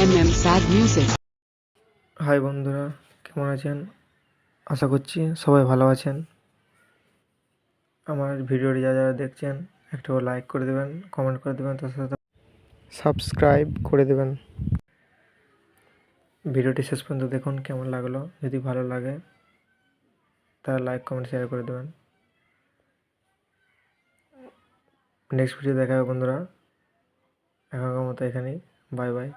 Sad Music. High বন্ধুরা, কেমন আছেন? আশা করছি সবাই ভালো আছেন। আমার ভিডিওটি যারা দেখছেন একটু লাইক করে দেবেন, কমেন্ট করে দেবেন, তার সাথে সাবস্ক্রাইব করে দেবেন। ভিডিওটি শেষ পর্যন্ত দেখুন কেমন লাগলো। যদি ভালো লাগে তাহলে লাইক কমেন্ট শেয়ার করে দেবেন। নেক্সট ভিডিও দেখা হবে বন্ধুরা। এখনকার মতো এখানেই, বাই বাই।